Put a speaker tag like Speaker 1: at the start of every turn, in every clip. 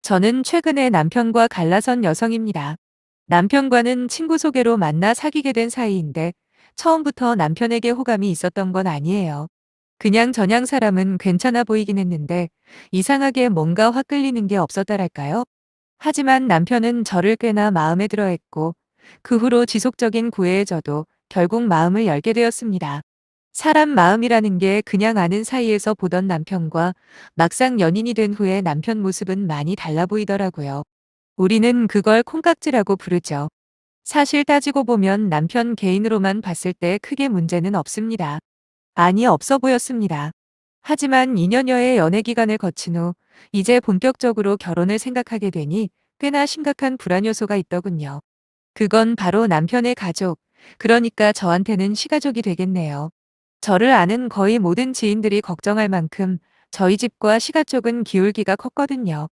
Speaker 1: 저는 최근에 남편과 갈라선 여성입니다. 남편과는 친구 소개로 만나 사귀게 된 사이인데 처음부터 남편에게 호감이 있었던 건 아니에요. 그냥 전향 사람은 괜찮아 보이긴 했는데 이상하게 뭔가 확 끌리는 게 없었다랄까요? 하지만 남편은 저를 꽤나 마음에 들어 했고 그 후로 지속적인 구애에 저도 결국 마음을 열게 되었습니다. 사람 마음이라는 게 그냥 아는 사이에서 보던 남편과 막상 연인이 된 후에 남편 모습은 많이 달라 보이더라고요. 우리는 그걸 콩깍지라고 부르죠. 사실 따지고 보면 남편 개인으로만 봤을 때 크게 문제는 없습니다. 아니, 없어 보였습니다. 하지만 2년여의 연애 기간을 거친 후 이제 본격적으로 결혼을 생각하게 되니 꽤나 심각한 불안 요소가 있더군요. 그건 바로 남편의 가족, 그러니까 저한테는 시가족이 되겠네요. 저를 아는 거의 모든 지인들이 걱정할 만큼 저희 집과 시가 쪽은 기울기가 컸거든요.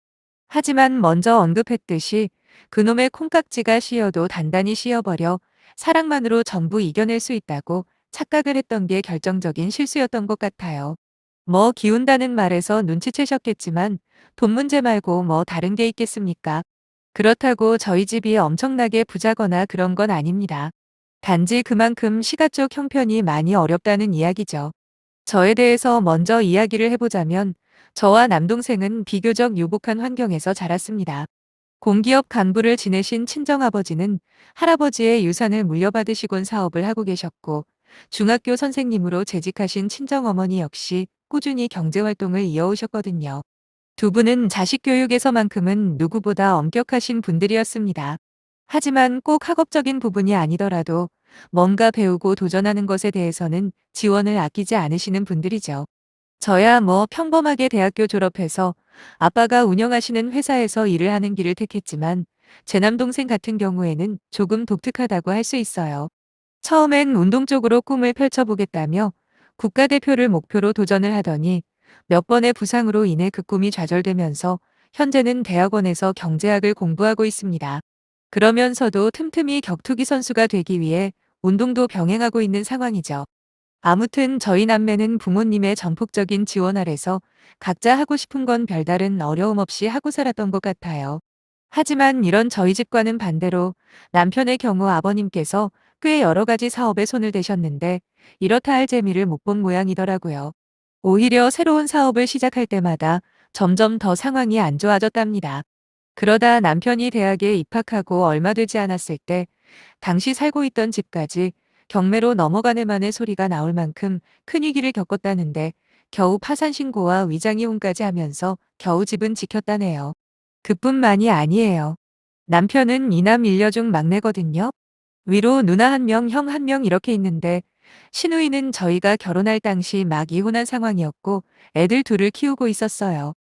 Speaker 1: 하지만 먼저 언급했듯이 그놈의 콩깍지가 씌어도 단단히 씌어버려 사랑만으로 전부 이겨낼 수 있다고 착각을 했던 게 결정적인 실수였던 것 같아요. 뭐 기운다는 말에서 눈치채셨겠지만 돈 문제 말고 뭐 다른 게 있겠습니까? 그렇다고 저희 집이 엄청나게 부자거나 그런 건 아닙니다. 단지 그만큼 시가 쪽 형편이 많이 어렵다는 이야기죠. 저에 대해서 먼저 이야기를 해보자면 저와 남동생은 비교적 유복한 환경에서 자랐습니다. 공기업 간부를 지내신 친정아버지는 할아버지의 유산을 물려받으시곤 사업을 하고 계셨고 중학교 선생님으로 재직하신 친정어머니 역시 꾸준히 경제활동을 이어오셨거든요. 두 분은 자식 교육에서만큼은 누구보다 엄격하신 분들이었습니다. 하지만 꼭 학업적인 부분이 아니더라도 뭔가 배우고 도전하는 것에 대해서는 지원을 아끼지 않으시는 분들이죠. 저야 뭐 평범하게 대학교 졸업해서 아빠가 운영하시는 회사에서 일을 하는 길을 택했지만 제 남동생 같은 경우에는 조금 독특하다고 할 수 있어요. 처음엔 운동 쪽으로 꿈을 펼쳐보겠다며 국가대표를 목표로 도전을 하더니 몇 번의 부상으로 인해 그 꿈이 좌절되면서 현재는 대학원에서 경제학을 공부하고 있습니다. 그러면서도 틈틈이 격투기 선수가 되기 위해 운동도 병행하고 있는 상황이죠. 아무튼 저희 남매는 부모님의 전폭적인 지원 아래서 각자 하고 싶은 건 별다른 어려움 없이 하고 살았던 것 같아요. 하지만 이런 저희 집과는 반대로 남편의 경우 아버님께서 꽤 여러 가지 사업에 손을 대셨는데 이렇다 할 재미를 못 본 모양이더라고요. 오히려 새로운 사업을 시작할 때마다 점점 더 상황이 안 좋아졌답니다. 그러다 남편이 대학에 입학하고 얼마 되지 않았을 때 당시 살고 있던 집까지 경매로 넘어가네 만의 소리가 나올 만큼 큰 위기를 겪었다는데 겨우 파산 신고와 위장이혼까지 하면서 겨우 집은 지켰다네요. 그뿐만이 아니에요. 남편은 이남 일녀 중 막내거든요. 위로 누나 한 명, 형 한 명 이렇게 있는데 시누이는 저희가 결혼할 당시 막 이혼한 상황이었고 애들 둘을 키우고 있었어요.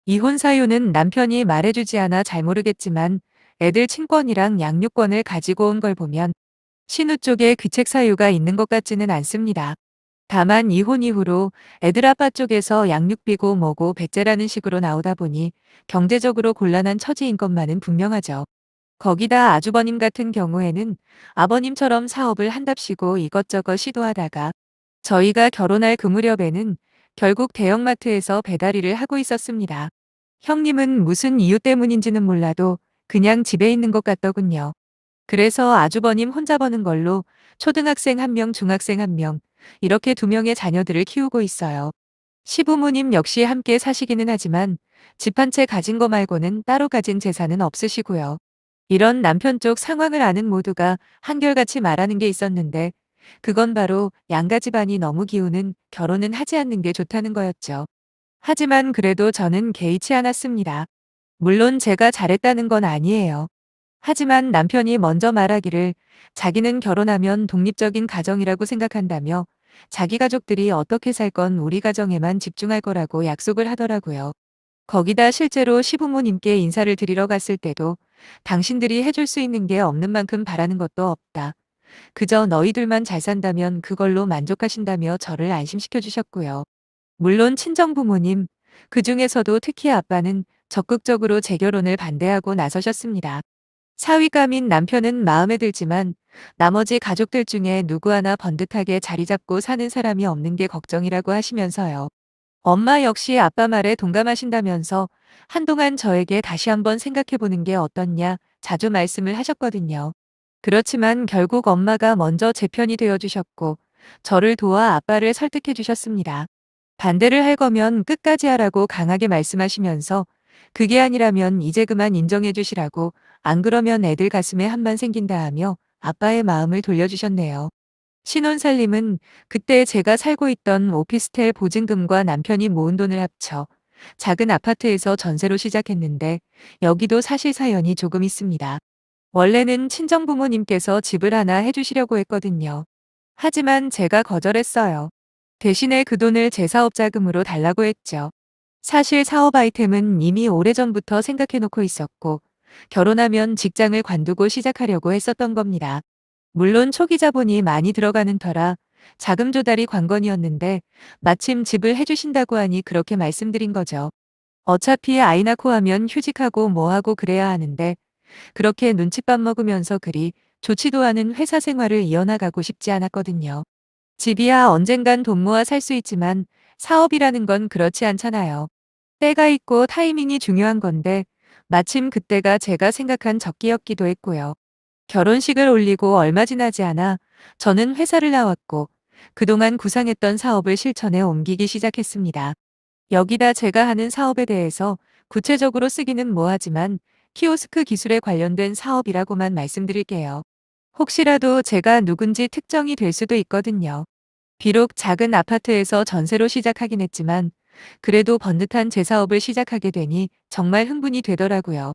Speaker 1: 이혼 사유는 남편이 말해주지 않아 잘 모르겠지만 애들 친권이랑 양육권을 가지고 온 걸 보면 신우 쪽에 귀책 사유가 있는 것 같지는 않습니다. 다만 이혼 이후로 애들 아빠 쪽에서 양육비고 뭐고 배째라는 식으로 나오다 보니 경제적으로 곤란한 처지인 것만은 분명하죠. 거기다 아주버님 같은 경우에는 아버님처럼 사업을 한답시고 이것저것 시도하다가 저희가 결혼할 그 무렵에는 결국 대형마트에서 배달일을 하고 있었습니다. 형님은 무슨 이유 때문인지는 몰라도 그냥 집에 있는 것 같더군요. 그래서 아주버님 혼자 버는 걸로 초등학생 한 명, 중학생 한 명, 이렇게 두 명의 자녀들을 키우고 있어요. 시부모님 역시 함께 사시기는 하지만 집 한 채 가진 거 말고는 따로 가진 재산은 없으시고요. 이런 남편 쪽 상황을 아는 모두가 한결같이 말하는 게 있었는데 그건 바로 양가 집안이 너무 기우는 결혼은 하지 않는 게 좋다는 거였죠. 하지만 그래도 저는 개의치 않았습니다. 물론 제가 잘했다는 건 아니에요. 하지만 남편이 먼저 말하기를 자기는 결혼하면 독립적인 가정이라고 생각한다며 자기 가족들이 어떻게 살 건 우리 가정에만 집중할 거라고 약속을 하더라고요. 거기다 실제로 시부모님께 인사를 드리러 갔을 때도 당신들이 해줄 수 있는 게 없는 만큼 바라는 것도 없다. 그저 너희들만 잘 산다면 그걸로 만족하신다며 저를 안심시켜 주셨고요. 물론 친정부모님, 그중에서도 특히 아빠는 적극적으로 제 결혼을 반대하고 나서셨습니다. 사위감인 남편은 마음에 들지만 나머지 가족들 중에 누구 하나 번듯하게 자리 잡고 사는 사람이 없는 게 걱정이라고 하시면서요. 엄마 역시 아빠 말에 동감하신다면서 한동안 저에게 다시 한번 생각해 보는 게 어떻냐 자주 말씀을 하셨거든요. 그렇지만 결국 엄마가 먼저 제 편이 되어 주셨고 저를 도와 아빠를 설득해 주셨습니다. 반대를 할 거면 끝까지 하라고 강하게 말씀하시면서 그게 아니라면 이제 그만 인정해 주시라고 안 그러면 애들 가슴에 한만 생긴다 하며 아빠의 마음을 돌려주셨네요. 신혼살림은 그때 제가 살고 있던 오피스텔 보증금과 남편이 모은 돈을 합쳐 작은 아파트에서 전세로 시작했는데 여기도 사실 사연이 조금 있습니다. 원래는 친정부모님께서 집을 하나 해주시려고 했거든요. 하지만 제가 거절했어요. 대신에 그 돈을 제 사업 자금으로 달라고 했죠. 사실 사업 아이템은 이미 오래전부터 생각해놓고 있었고 결혼하면 직장을 관두고 시작하려고 했었던 겁니다. 물론 초기 자본이 많이 들어가는 터라 자금 조달이 관건이었는데 마침 집을 해주신다고 하니 그렇게 말씀드린 거죠. 어차피 아이 낳고 하면 휴직하고 뭐하고 그래야 하는데 그렇게 눈칫밥 먹으면서 그리 좋지도 않은 회사 생활을 이어나가고 싶지 않았거든요. 집이야 언젠간 돈 모아 살 수 있지만 사업이라는 건 그렇지 않잖아요. 때가 있고 타이밍이 중요한 건데 마침 그때가 제가 생각한 적기였기도 했고요. 결혼식을 올리고 얼마 지나지 않아 저는 회사를 나왔고 그동안 구상했던 사업을 실천에 옮기기 시작했습니다. 여기다 제가 하는 사업에 대해서 구체적으로 쓰기는 뭐하지만 키오스크 기술에 관련된 사업이라고만 말씀드릴게요. 혹시라도 제가 누군지 특정이 될 수도 있거든요. 비록 작은 아파트에서 전세로 시작하긴 했지만 그래도 번듯한 제 사업을 시작하게 되니 정말 흥분이 되더라고요.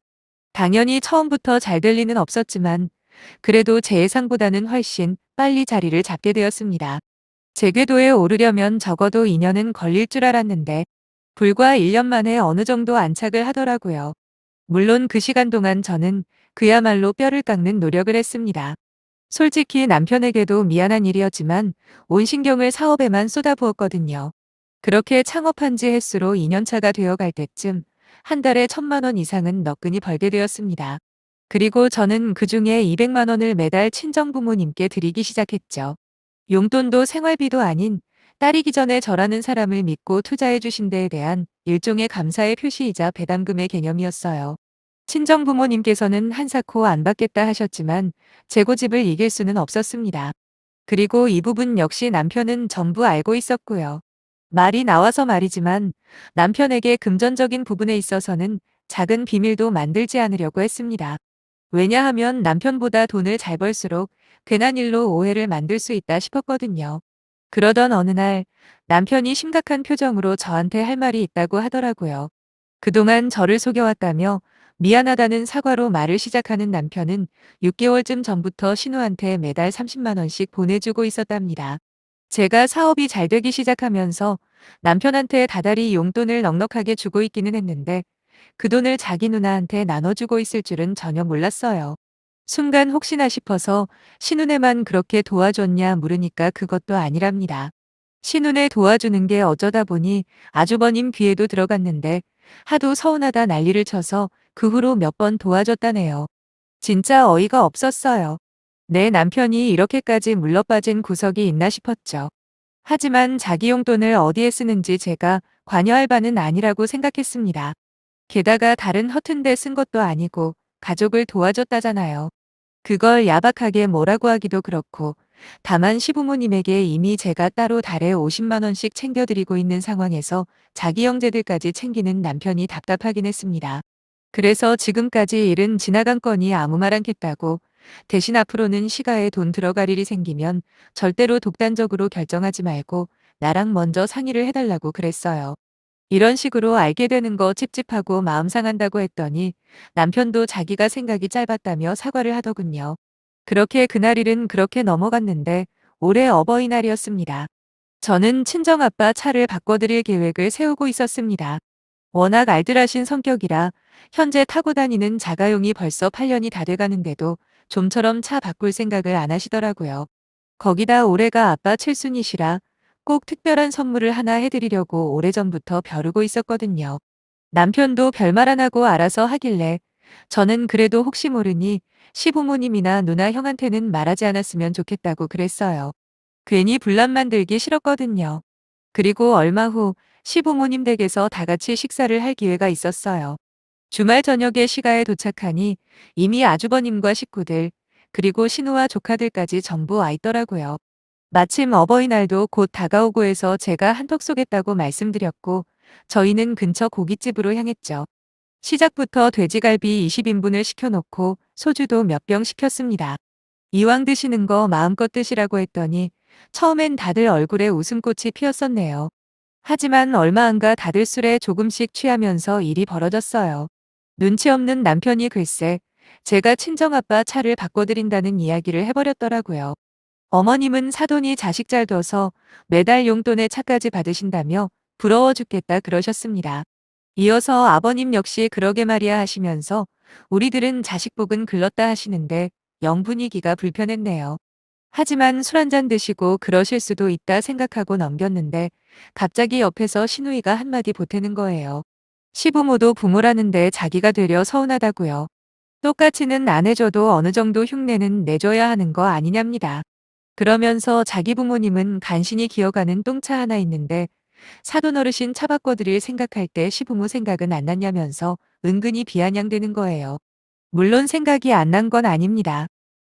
Speaker 1: 당연히 처음부터 잘 될 리는 없었지만 그래도 제 예상보다는 훨씬 빨리 자리를 잡게 되었습니다. 제 궤도에 오르려면 적어도 2년은 걸릴 줄 알았는데 불과 1년 만에 어느 정도 안착을 하더라고요. 물론 그 시간 동안 저는 그야말로 뼈를 깎는 노력을 했습니다. 솔직히 남편에게도 미안한 일이었지만 온 신경을 사업에만 쏟아부었거든요. 그렇게 창업한 지 횟수로 2년 차가 되어갈 때쯤 한 달에 1,000만 원 이상은 너끈히 벌게 되었습니다. 그리고 저는 그중에 200만 원을 매달 친정부모님께 드리기 시작했죠. 용돈도 생활비도 아닌 딸이기 전에 저라는 사람을 믿고 투자해 주신 데에 대한 일종의 감사의 표시이자 배당금의 개념이었어요. 친정부모님께서는 한사코 안 받겠다 하셨지만 제 고집을 이길 수는 없었습니다. 그리고 이 부분 역시 남편은 전부 알고 있었고요. 말이 나와서 말이지만 남편에게 금전적인 부분에 있어서는 작은 비밀도 만들지 않으려고 했습니다. 왜냐하면 남편보다 돈을 잘 벌수록 괜한 일로 오해를 만들 수 있다 싶었거든요. 그러던 어느 날 남편이 심각한 표정으로 저한테 할 말이 있다고 하더라고요. 그동안 저를 속여왔다며 미안하다는 사과로 말을 시작하는 남편은 6개월쯤 전부터 신우한테 매달 30만 원씩 보내주고 있었답니다. 제가 사업이 잘 되기 시작하면서 남편한테 다달이 용돈을 넉넉하게 주고 있기는 했는데 그 돈을 자기 누나한테 나눠주고 있을 줄은 전혀 몰랐어요. 순간 혹시나 싶어서 신우네만 그렇게 도와줬냐 물으니까 그것도 아니랍니다. 신우네 도와주는 게 어쩌다 보니 아주버님 귀에도 들어갔는데 하도 서운하다 난리를 쳐서 그 후로 몇 번 도와줬다네요. 진짜 어이가 없었어요. 내 남편이 이렇게까지 물러빠진 구석이 있나 싶었죠. 하지만 자기 용돈을 어디에 쓰는지 제가 관여할 바는 아니라고 생각했습니다. 게다가 다른 허튼 데 쓴 것도 아니고 가족을 도와줬다잖아요. 그걸 야박하게 뭐라고 하기도 그렇고 다만 시부모님에게 이미 제가 따로 달에 50만 원씩 챙겨드리고 있는 상황에서 자기 형제들까지 챙기는 남편이 답답하긴 했습니다. 그래서 지금까지 일은 지나간 건이 아무 말 않겠다고 대신 앞으로는 시가에 돈 들어갈 일이 생기면 절대로 독단적으로 결정하지 말고 나랑 먼저 상의를 해달라고 그랬어요. 이런 식으로 알게 되는 거 찝찝하고 마음 상한다고 했더니 남편도 자기가 생각이 짧았다며 사과를 하더군요. 그렇게 그날 일은 그렇게 넘어갔는데 올해 어버이날이었습니다. 저는 친정아빠 차를 바꿔드릴 계획을 세우고 있었습니다. 워낙 알뜰하신 성격이라 현재 타고 다니는 자가용이 벌써 8년이 다 돼가는데도 좀처럼 차 바꿀 생각을 안 하시더라고요. 거기다 올해가 아빠 칠순이시라 꼭 특별한 선물을 하나 해드리려고 오래전부터 벼르고 있었거든요. 남편도 별말 안 하고 알아서 하길래 저는 그래도 혹시 모르니 시부모님이나 누나 형한테는 말하지 않았으면 좋겠다고 그랬어요. 괜히 분란 만들기 싫었거든요. 그리고 얼마 후 시부모님 댁에서 다 같이 식사를 할 기회가 있었어요. 주말 저녁에 시가에 도착하니 이미 아주버님과 식구들, 그리고 신우와 조카들까지 전부 와 있더라고요. 마침 어버이날도 곧 다가오고 해서 제가 한턱 쏘겠다고 말씀드렸고, 저희는 근처 고깃집으로 향했죠. 시작부터 돼지갈비 20인분을 시켜놓고 소주도 몇 병 시켰습니다. 이왕 드시는 거 마음껏 드시라고 했더니 처음엔 다들 얼굴에 웃음꽃이 피었었네요. 하지만 얼마 안 가 다들 술에 조금씩 취하면서 일이 벌어졌어요. 눈치 없는 남편이 글쎄 제가 친정아빠 차를 바꿔드린다는 이야기를 해버렸더라고요. 어머님은 사돈이 자식 잘 둬서 매달 용돈에 차까지 받으신다며 부러워 죽겠다 그러셨습니다. 이어서 아버님 역시 그러게 말이야 하시면서 우리들은 자식 복은 글렀다 하시는데 영 분위기가 불편했네요. 하지만 술 한잔 드시고 그러실 수도 있다 생각하고 넘겼는데 갑자기 옆에서 시누이가 한마디 보태는 거예요. 시부모도 부모라는데 자기가 되려 서운하다고요. 똑같이는 안 해줘도 어느 정도 흉내는 내줘야 하는 거 아니냐입니다. 그러면서 자기 부모님은 간신히 기어가는 똥차 하나 있는데 사돈 어르신 차 바꿔드릴 생각할 때 시부모 생각은 안 났냐면서 은근히 비아냥대는 거예요. 물론 생각이 안 난 건 아닙니다.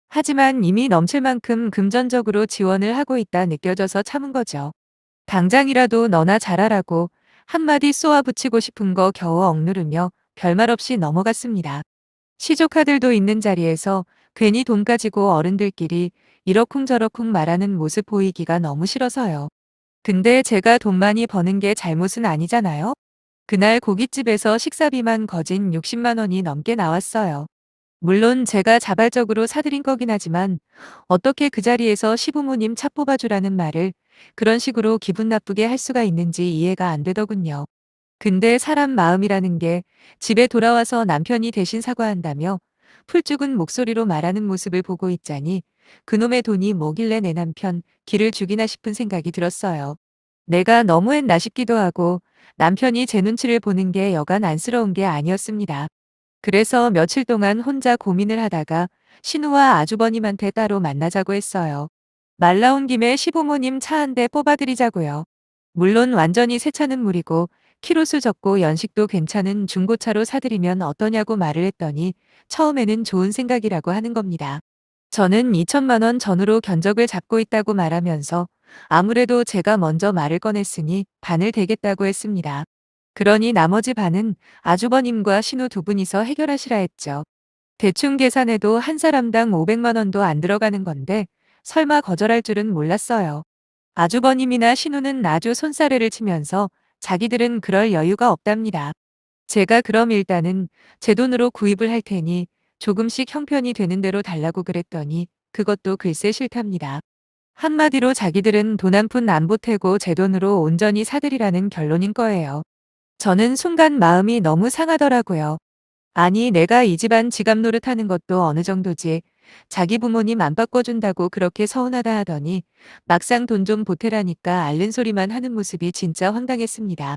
Speaker 1: 하지만 이미 넘칠 만큼 금전적으로 지원을 하고 있다 느껴져서 참은 거죠. 당장이라도 너나 잘하라고 한마디 쏘아 붙이고 싶은 거 겨우 억누르며 별말 없이 넘어갔습니다. 시조카들도 있는 자리에서 괜히 돈 가지고 어른들끼리 이러쿵저러쿵 말하는 모습 보이기가 너무 싫어서요. 근데 제가 돈 많이 버는 게 잘못은 아니잖아요? 그날 고깃집에서 식사비만 거진 60만 원이 넘게 나왔어요. 물론 제가 자발적으로 사드린 거긴 하지만 어떻게 그 자리에서 시부모님 차 뽑아주라는 말을 그런 식으로 기분 나쁘게 할 수가 있는지 이해가 안 되더군요. 근데 사람 마음이라는 게 집에 돌아와서 남편이 대신 사과한다며 풀죽은 목소리로 말하는 모습을 보고 있자니 그놈의 돈이 뭐길래 내 남편 기를 죽이나 싶은 생각이 들었어요. 내가 너무했나 싶기도 하고 남편이 제 눈치를 보는 게 여간 안쓰러운 게 아니었습니다. 그래서 며칠 동안 혼자 고민을 하다가 신우와 아주버님한테 따로 만나자고 했어요. 말 나온 김에 시부모님 차 한 대 뽑아드리자고요. 물론 완전히 새 차는 무리고 키로수 적고 연식도 괜찮은 중고차로 사드리면 어떠냐고 말을 했더니 처음에는 좋은 생각이라고 하는 겁니다. 저는 2천만 원 전후로 견적을 잡고 있다고 말하면서 아무래도 제가 먼저 말을 꺼냈으니 반을 대겠다고 했습니다. 그러니 나머지 반은 아주버님과 신우 두 분이서 해결하시라 했죠. 대충 계산해도 한 사람당 500만 원도 안 들어가는 건데 설마 거절할 줄은 몰랐어요. 아주버님이나 신우는 아주 손사래를 치면서 자기들은 그럴 여유가 없답니다. 제가 그럼 일단은 제 돈으로 구입을 할 테니 조금씩 형편이 되는 대로 달라고 그랬더니 그것도 글쎄 싫답니다. 한마디로 자기들은 돈 한 푼 안 보태고 제 돈으로 온전히 사들이라는 결론인 거예요. 저는 순간 마음이 너무 상하더라고요. 아니 내가 이 집안 지갑 노릇하는 것도 어느 정도지. 자기 부모님 안 바꿔준다고 그렇게 서운하다 하더니 막상 돈 좀 보태라니까 앓는 소리만 하는 모습이 진짜 황당했습니다.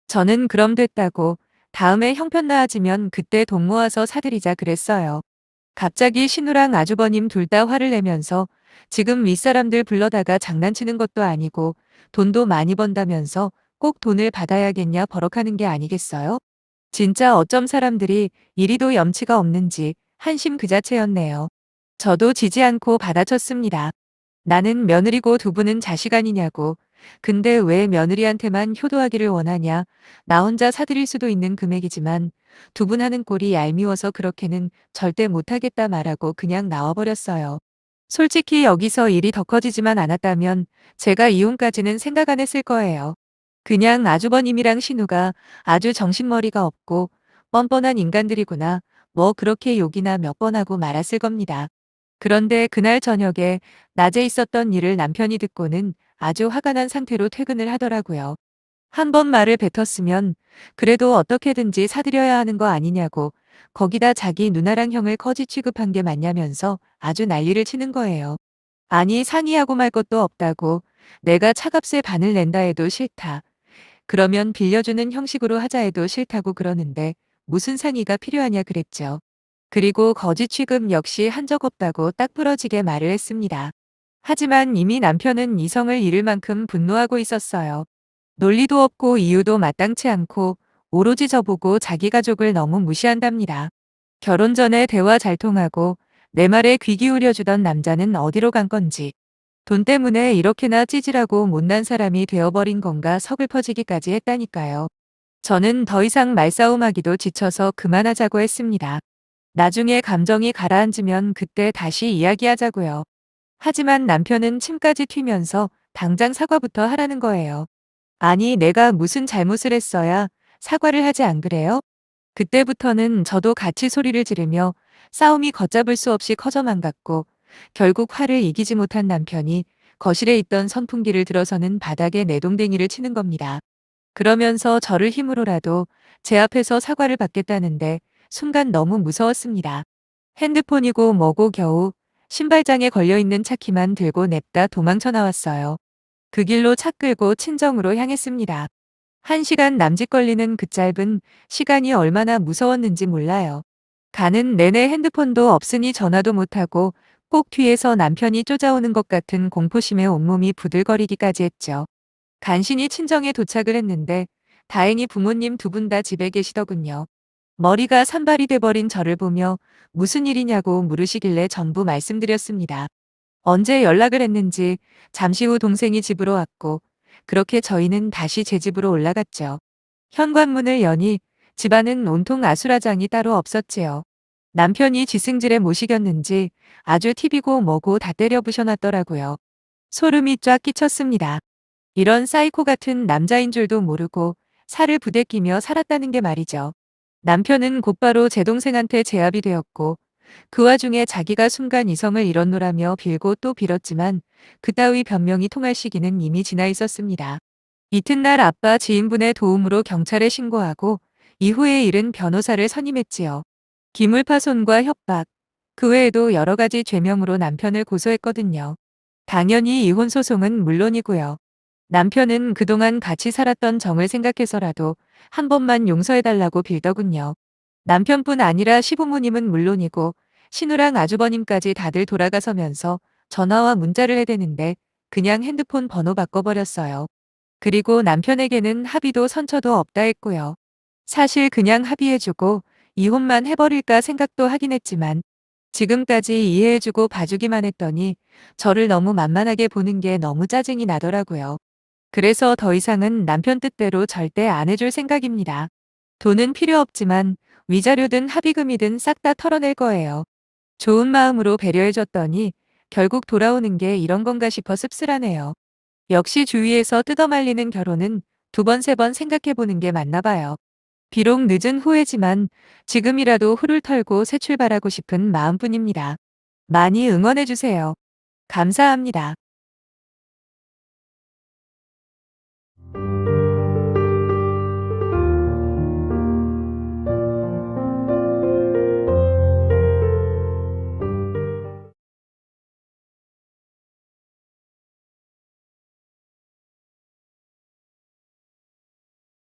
Speaker 1: 저는 그럼 됐다고 다음에 형편 나아지면 그때 돈 모아서 사드리자 그랬어요. 갑자기 신우랑 아주버님 둘 다 화를 내면서 지금 윗사람들 불러다가 장난치는 것도 아니고 돈도 많이 번다면서 꼭 돈을 받아야겠냐 버럭하는 게 아니겠어요? 진짜 어쩜 사람들이 이리도 염치가 없는지 한심 그 자체였네요. 저도 지지 않고 받아쳤습니다. 나는 며느리고 두 분은 자식 아니냐고. 근데 왜 며느리한테만 효도하기를 원하냐. 나 혼자 사드릴 수도 있는 금액이지만 두 분 하는 꼴이 얄미워서 그렇게는 절대 못하겠다 말하고 그냥 나와버렸어요. 솔직히 여기서 일이 더 커지지만 않았다면 제가 이혼까지는 생각 안 했을 거예요. 그냥 아주버님이랑 신우가 아주 정신머리가 없고 뻔뻔한 인간들이구나. 뭐 그렇게 욕이나 몇 번 하고 말았을 겁니다. 그런데 그날 저녁에 낮에 있었던 일을 남편이 듣고는 아주 화가 난 상태로 퇴근을 하더라고요. 한 번 말을 뱉었으면 그래도 어떻게든지 사드려야 하는 거 아니냐고 거기다 자기 누나랑 형을 거지 취급한 게 맞냐면서 아주 난리를 치는 거예요. 아니 상의하고 말 것도 없다고 내가 차값의 반을 낸다 해도 싫다. 그러면 빌려주는 형식으로 하자 해도 싫다고 그러는데 무슨 상의가 필요하냐 그랬죠. 그리고 거지 취급 역시 한 적 없다고 딱 부러지게 말을 했습니다. 하지만 이미 남편은 이성을 잃을 만큼 분노하고 있었어요. 논리도 없고 이유도 마땅치 않고 오로지 저보고 자기 가족을 너무 무시한답니다. 결혼 전에 대화 잘 통하고 내 말에 귀 기울여주던 남자는 어디로 간 건지, 돈 때문에 이렇게나 찌질하고 못난 사람이 되어버린 건가 서글퍼지기까지 했다니까요. 저는 더 이상 말싸움하기도 지쳐서 그만하자고 했습니다. 나중에 감정이 가라앉으면 그때 다시 이야기하자고요. 하지만 남편은 침까지 튀면서 당장 사과부터 하라는 거예요. 아니, 내가 무슨 잘못을 했어야 사과를 하지 안 그래요? 그때부터는 저도 같이 소리를 지르며 싸움이 걷잡을 수 없이 커져만 갔고, 결국 화를 이기지 못한 남편이 거실에 있던 선풍기를 들어서는 바닥에 내동댕이를 치는 겁니다. 그러면서 저를 힘으로라도 제 앞에서 사과를 받겠다는데 순간 너무 무서웠습니다. 핸드폰이고 뭐고 겨우 신발장에 걸려있는 차키만 들고 냅다 도망쳐 나왔어요. 그 길로 차 끌고 친정으로 향했습니다. 1시간 남짓 걸리는 그 짧은 시간이 얼마나 무서웠는지 몰라요. 가는 내내 핸드폰도 없으니 전화도 못하고 꼭 뒤에서 남편이 쫓아오는 것 같은 공포심에 온몸이 부들거리기까지 했죠. 간신히 친정에 도착을 했는데 다행히 부모님 두 분 다 집에 계시더군요. 머리가 산발이 돼버린 저를 보며 무슨 일이냐고 물으시길래 전부 말씀드렸습니다. 언제 연락을 했는지. 잠시 후 동생이 집으로 왔고 그렇게 저희는 다시 제 집으로 올라갔죠. 현관문을 여니 집안은 온통 아수라장이 따로 없었지요. 남편이 쥐승질에 못 이겼는지 아주 TV고 뭐고 다 때려 부셔놨더라고요. 소름이 쫙 끼쳤습니다. 이런 사이코 같은 남자인 줄도 모르고 살을 부대끼며 살았다는 게 말이죠. 남편은 곧바로 제 동생한테 제압이 되었고 그 와중에 자기가 순간 이성을 잃었노라며 빌고 또 빌었지만 그따위 변명이 통할 시기는 이미 지나 있었습니다. 이튿날 아빠 지인분의 도움으로 경찰에 신고하고 이후의 일은 변호사를 선임했지요. 기물파손과 협박, 그 외에도 여러 가지 죄명으로 남편을 고소했거든요. 당연히 이혼 소송은 물론이고요. 남편은 그동안 같이 살았던 정을 생각해서라도 한 번만 용서해달라고 빌더군요. 남편뿐 아니라 시부모님은 물론이고 신우랑 아주버님까지 다들 돌아가서면서 전화와 문자를 해대는데 그냥 핸드폰 번호 바꿔버렸어요. 그리고 남편에게는 합의도 선처도 없다 했고요. 사실 그냥 합의해주고 이혼만 해버릴까 생각도 하긴 했지만 지금까지 이해해주고 봐주기만 했더니 저를 너무 만만하게 보는 게 너무 짜증이 나더라고요. 그래서 더 이상은 남편 뜻대로 절대 안 해줄 생각입니다. 돈은 필요 없지만 위자료든 합의금이든 싹 다 털어낼 거예요. 좋은 마음으로 배려해줬더니 결국 돌아오는 게 이런 건가 싶어 씁쓸하네요. 역시 주위에서 뜯어말리는 결혼은 두 번, 세 번 생각해보는 게 맞나 봐요. 비록 늦은 후회지만 지금이라도 훌을 털고 새 출발하고 싶은 마음뿐입니다. 많이 응원해주세요. 감사합니다.